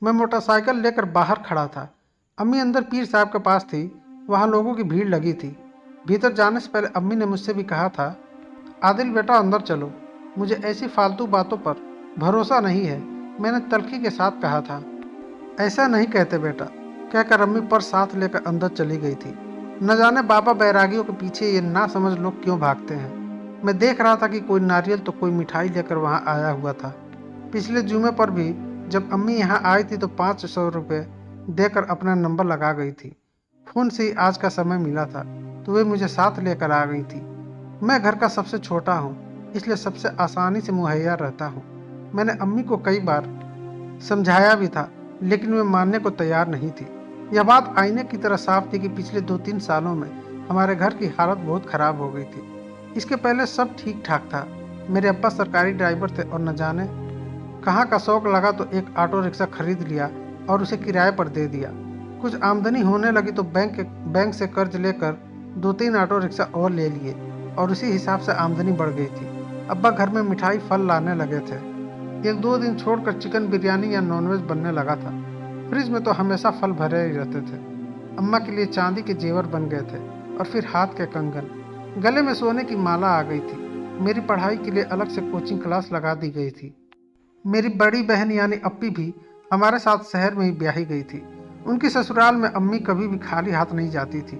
मैं मोटरसाइकिल लेकर बाहर खड़ा था। अम्मी अंदर पीर साहब के पास थी। वहाँ लोगों की भीड़ लगी थी। भीतर जाने से पहले अम्मी ने मुझसे भी कहा था, आदिल बेटा अंदर चलो, मुझे ऐसी फालतू बातों पर भरोसा नहीं है। मैंने तल्खी के साथ कहा था, ऐसा नहीं कहते बेटा, कहकर अम्मी पर साथ लेकर अंदर चली गई थी। न जाने बाबा बैरागियों के पीछे ये ना समझ लोग क्यों भागते हैं। मैं देख रहा था कि कोई नारियल तो कोई मिठाई लेकर वहाँ आया हुआ था। पिछले जुमे पर भी जब अम्मी यहाँ आई थी तो 500 रुपये देकर अपना नंबर लगा गई थी। फ़ोन से ही आज का समय मिला था तो वे मुझे साथ लेकर आ गई थी। मैं घर का सबसे छोटा हूँ, इसलिए सबसे आसानी से मुहैया रहता हूँ। मैंने अम्मी को कई बार समझाया भी था, लेकिन वे मानने को तैयार नहीं थी। यह बात आईने की तरह साफ थी कि पिछले 2-3 सालों में हमारे घर की हालत बहुत ख़राब हो गई थी। इसके पहले सब ठीक ठाक था। मेरे अब्बा सरकारी ड्राइवर थे और न जाने कहाँ का शौक लगा तो एक ऑटो रिक्शा खरीद लिया और उसे किराए पर दे दिया। कुछ आमदनी होने लगी तो बैंक से कर्ज लेकर 2-3 ऑटो रिक्शा और ले लिए और उसी हिसाब से आमदनी बढ़ गई थी। अब्बा घर में मिठाई फल लाने लगे थे। 1-2 दिन छोड़कर चिकन बिरयानी या नॉनवेज बनने लगा था। फ्रिज में तो हमेशा फल भरे ही रहते थे। अम्मा के लिए चांदी के जेवर बन गए थे और फिर हाथ के कंगन, गले में सोने की माला आ गई थी। मेरी पढ़ाई के लिए अलग से कोचिंग क्लास लगा दी गई थी। मेरी बड़ी बहन यानी अप्पी भी हमारे साथ शहर में ही ब्याही गई थी। उनकी ससुराल में अम्मी कभी भी खाली हाथ नहीं जाती थी।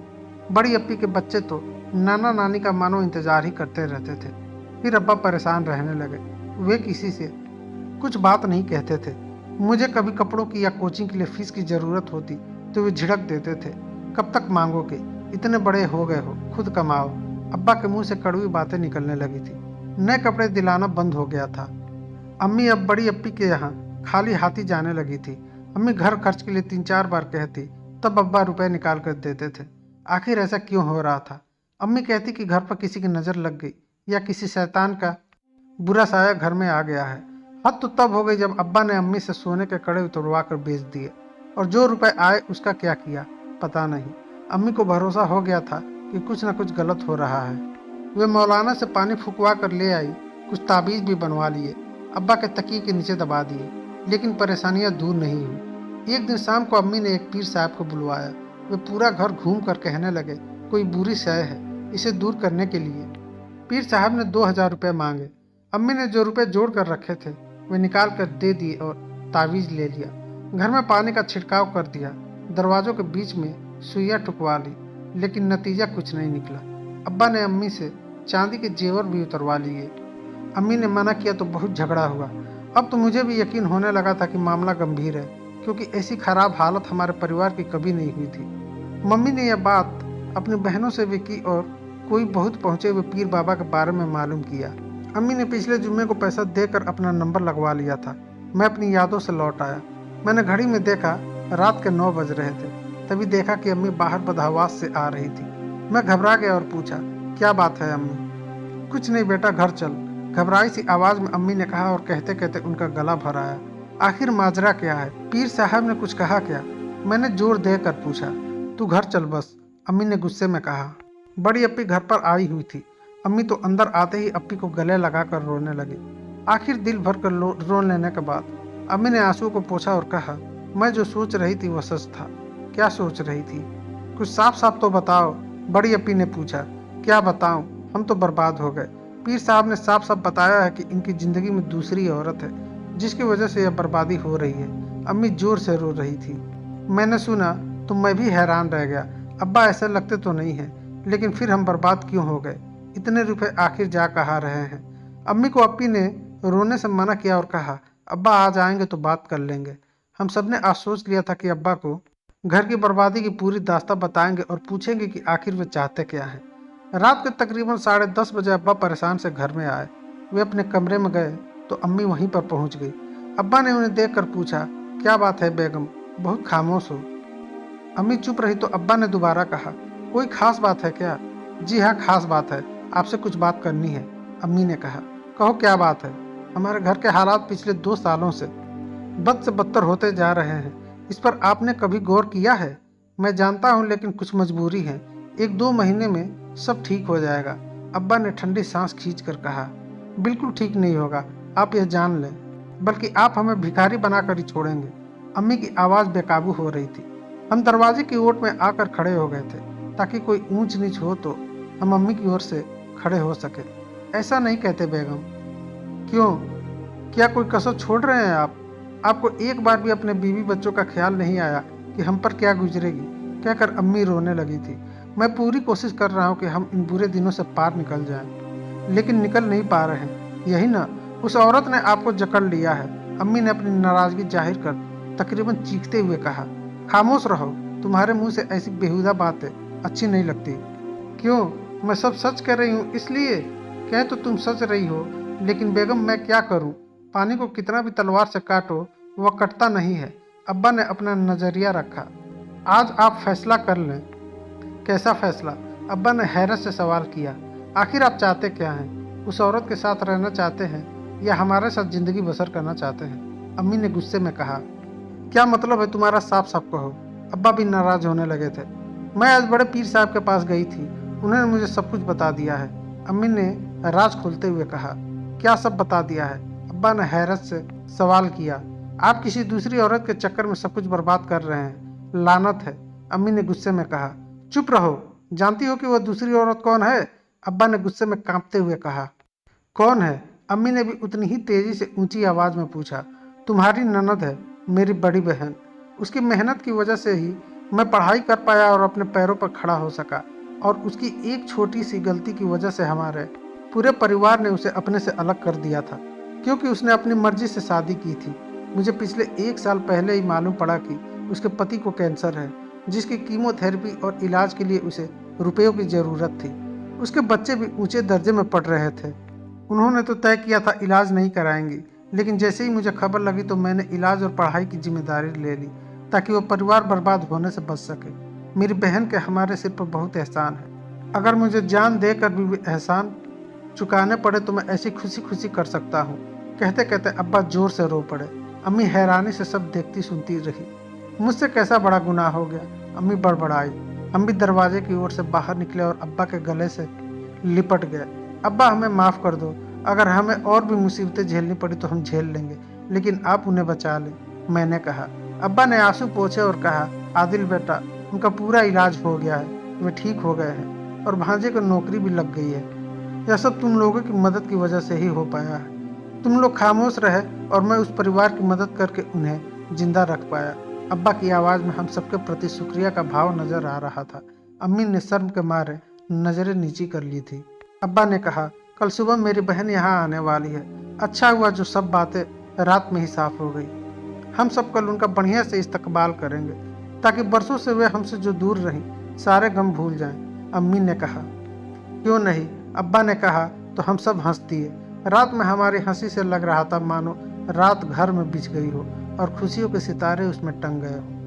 बड़ी अप्पी के बच्चे तो नाना नानी का मानो इंतजार ही करते रहते थे। फिर अब्बा परेशान रहने लगे। वे किसी से कुछ बात नहीं कहते थे। मुझे कभी कपड़ों की या कोचिंग के लिए फीस की ज़रूरत होती तो वे झिड़क देते थे, कब तक मांगोगे, इतने बड़े हो गए हो, खुद कमाओ। अब्बा के मुंह से कड़वी बातें निकलने लगी थी। नए कपड़े दिलाना बंद हो गया था। अम्मी अब बड़ी अप्पी के यहाँ खाली हाथी जाने लगी थी। अम्मी घर खर्च के लिए 3-4 बार कहती, तब अब्बा रुपए निकाल कर देते थे। आखिर ऐसा क्यों हो रहा था? अम्मी कहती कि घर पर किसी की नज़र लग गई या किसी शैतान का बुरा साया घर में आ गया है। हद तो तब हो गई जब अब्बा ने अम्मी से सोने के कड़े उतरवा कर बेच दिए और जो रुपए आए उसका क्या किया पता नहीं। अम्मी को भरोसा हो गया था कि कुछ न कुछ गलत हो रहा है। वे मौलाना से पानी फुकवा कर ले आई, कुछ ताबीज़ भी बनवा लिए, अब्बा के तकिए के नीचे दबा दिए, लेकिन परेशानियां दूर नहीं हुई। एक दिन शाम को अम्मी ने एक पीर साहब को बुलवाया। वे पूरा घर घूम कर कहने लगे, कोई बुरी शय है, इसे दूर करने के लिए। पीर साहब ने 2000 रुपये मांगे। अम्मी ने जो रुपए जोड़ कर रखे थे वे निकाल कर दे दिए और तावीज़ ले लिया। घर में पानी का छिड़काव कर दिया, दरवाजों के बीच में सुइयाँ ठुकवा ली, लेकिन नतीजा कुछ नहीं निकला। अब्बा ने अम्मी से चांदी के जेवर भी उतरवा लिए। अम्मी ने मना किया तो बहुत झगड़ा हुआ। अब तो मुझे भी यकीन होने लगा था कि मामला गंभीर है, क्योंकि ऐसी खराब हालत हमारे परिवार की कभी नहीं हुई थी। मम्मी ने यह बात अपनी बहनों से भी की और कोई बहुत पहुँचे हुए पीर बाबा के बारे में मालूम किया। अम्मी ने पिछले जुम्मे को पैसा देकर अपना नंबर लगवा लिया था। मैं अपनी यादों से लौट आया। मैंने घड़ी में देखा रात के 9 बज रहे थे। तभी देखा कि अम्मी बाहर बदहवास से आ रही थी। मैं घबरा गया और पूछा, क्या बात है अम्मी? कुछ नहीं बेटा, घर चल, घबराई सी आवाज़ में अम्मी ने कहा और कहते कहते उनका गला भर आया। आखिर माजरा क्या है? पीर साहब ने कुछ कहा क्या? मैंने जोर देकर पूछा। तू घर चल बस, अम्मी ने गुस्से में कहा। बड़ी अप्पी घर पर आई हुई थी। अम्मी तो अंदर आते ही अप्पी को गले लगाकर रोने लगी। आखिर दिल भर कर रो लेने के बाद अम्मी ने आंसू को पोंछा और कहा, मैं जो सोच रही थी वह सच था। क्या सोच रही थी? कुछ साफ साफ तो बताओ, बड़ी अप्पी ने पूछा। क्या बताऊं, हम तो बर्बाद हो गए। पीर साहब ने साफ साफ बताया है कि इनकी ज़िंदगी में दूसरी औरत है, जिसकी वजह से यह बर्बादी हो रही है। अम्मी जोर से रो रही थी। मैंने सुना तो मैं भी हैरान रह गया। अब्बा ऐसे लगते तो नहीं हैं, लेकिन फिर हम बर्बाद क्यों हो गए? इतने रुपए आखिर जा कहाँ रहे हैं? अम्मी को अप्पी ने रोने से मना किया और कहा, अब्बा आ जाएंगे तो बात कर लेंगे। हम सब ने आज सोच लिया था कि अब्बा को घर की बर्बादी की पूरी दास्तां बताएंगे और पूछेंगे कि आखिर वे चाहते क्या हैं। रात के तकरीबन 10:30 बजे अब्बा परेशान से घर में आए। वे अपने कमरे में गए तो अम्मी वहीं पर पहुंच गई। अब्बा ने उन्हें देखकर पूछा, क्या बात है बेगम, बहुत खामोश हो? अम्मी चुप रही तो अब्बा ने दोबारा कहा, कोई खास बात है क्या? जी हाँ, खास बात है, आपसे कुछ बात करनी है, अम्मी ने कहा। कहो क्या बात है? हमारे घर के हालात पिछले 2 सालों से बद से बदतर होते जा रहे हैं। इस पर आपने कभी गौर किया है? मैं जानता हूँ, लेकिन कुछ मजबूरी है। 1-2 महीने में सब ठीक हो जाएगा, अब्बा ने ठंडी सांस खींचकर कहा। बिल्कुल ठीक नहीं होगा, आप यह जान लें, बल्कि आप हमें भिखारी बनाकर ही छोड़ेंगे। अम्मी की आवाज़ बेकाबू हो रही थी। हम दरवाजे की ओट में आकर खड़े हो गए थे ताकि कोई ऊंच नीच हो तो हम अम्मी की ओर से खड़े हो सके। ऐसा नहीं कहते बेगम। क्यों? क्या कोई कसर छोड़ रहे हैं आप? आपको एक बार भी अपने बीवी बच्चों का ख्याल नहीं आया कि हम पर क्या गुजरेगी? कहकर अम्मी रोने लगी थी। मैं पूरी कोशिश कर रहा हूँ कि हम इन बुरे दिनों से पार निकल जाएं, लेकिन निकल नहीं पा रहे हैं। यही ना, उस औरत ने आपको जकड़ लिया है। अम्मी ने अपनी नाराजगी जाहिर कर तकरीबन चीखते हुए कहा। खामोश रहो, तुम्हारे मुंह से ऐसी बेहुदा बातें अच्छी नहीं लगती। क्यों? मैं सब सच कह रही हूँ इसलिए? कह तो तुम सच रही हो, लेकिन बेगम मैं क्या करूँ? पानी को कितना भी तलवार से काटो वह कटता नहीं है। अब्बा ने अपना नजरिया रखा। आज आप फैसला कर लें। कैसा फैसला? अब्बा ने हैरत से सवाल किया। आखिर आप चाहते क्या हैं? उस औरत के साथ रहना चाहते हैं या हमारे साथ जिंदगी बसर करना चाहते हैं? अम्मी ने गुस्से में कहा। क्या मतलब है तुम्हारा? साफ साफ कहो। अब्बा भी नाराज होने लगे थे। मैं आज बड़े पीर साहब के पास गई थी, उन्होंने मुझे सब कुछ बता दिया है। अम्मी ने राज खोलते हुए कहा। क्या सब बता दिया है? अब्बा ने हैरत से सवाल किया। आप किसी दूसरी औरत के चक्कर में सब कुछ बर्बाद कर रहे हैं। लानत है, अम्मी ने गुस्से में कहा। चुप रहो, जानती हो कि वह दूसरी औरत कौन है? अब्बा ने गुस्से में कांपते हुए कहा। कौन है? अम्मी ने भी उतनी ही तेजी से ऊंची आवाज में पूछा। तुम्हारी ननद है, मेरी बड़ी बहन। उसकी मेहनत की वजह से ही मैं पढ़ाई कर पाया और अपने पैरों पर खड़ा हो सका, और उसकी एक छोटी सी गलती की वजह से हमारे पूरे परिवार ने उसे अपने से अलग कर दिया था, क्योंकि उसने अपनी मर्जी से शादी की थी। मुझे पिछले 1 साल पहले ही मालूम पड़ा कि उसके पति को कैंसर है, जिसकी कीमोथेरेपी और इलाज के लिए उसे रुपयों की ज़रूरत थी। उसके बच्चे भी ऊंचे दर्जे में पढ़ रहे थे। उन्होंने तो तय किया था इलाज नहीं कराएंगी, लेकिन जैसे ही मुझे खबर लगी तो मैंने इलाज और पढ़ाई की जिम्मेदारी ले ली ताकि वो परिवार बर्बाद होने से बच सके। मेरी बहन के हमारे सिर पर बहुत एहसान है। अगर मुझे जान देकर भी एहसान चुकाने पड़े तो मैं ऐसी खुशी खुशी कर सकता हूँ। कहते कहते अब्बा जोर से रो पड़े। अम्मी हैरानी से सब देखती सुनती रही। मुझसे कैसा बड़ा गुनाह हो गया? अम्मी बड़बड़ाई। हम भी दरवाजे की ओर से बाहर निकले और अब्बा के गले से लिपट गए। अब्बा, हमें माफ़ कर दो। अगर हमें और भी मुसीबतें झेलनी पड़ी तो हम झेल लेंगे, लेकिन आप उन्हें बचा लें, मैंने कहा। अब्बा ने आंसू पोंछे और कहा, आदिल बेटा, उनका पूरा इलाज हो गया है, वे ठीक हो गए हैं और भांजे को नौकरी भी लग गई है। यह सब तुम लोगों की मदद की वजह से ही हो पाया है। तुम लोग खामोश रहे और मैं उस परिवार की मदद करके उन्हें जिंदा रख पाया। अब्बा की आवाज़ में हम सबके प्रति शुक्रिया का भाव नजर आ रहा था। अम्मी ने शर्म के मारे नजरें नीची कर ली थी। अब्बा ने कहा, कल सुबह मेरी बहन यहाँ आने वाली है। अच्छा हुआ जो सब बातें रात में ही साफ हो गई। हम सब कल उनका बढ़िया से इस्तकबाल करेंगे ताकि बरसों से वे हमसे जो दूर रही सारे गम भूल जाएं। अम्मी ने कहा। क्यों नहीं? अब्बा ने कहा तो हम सब हंस दिए। रात में हमारी हंसी से लग रहा था मानो रात घर में बिछ गई हो और खुशियों के सितारे उसमें टंग गए हो।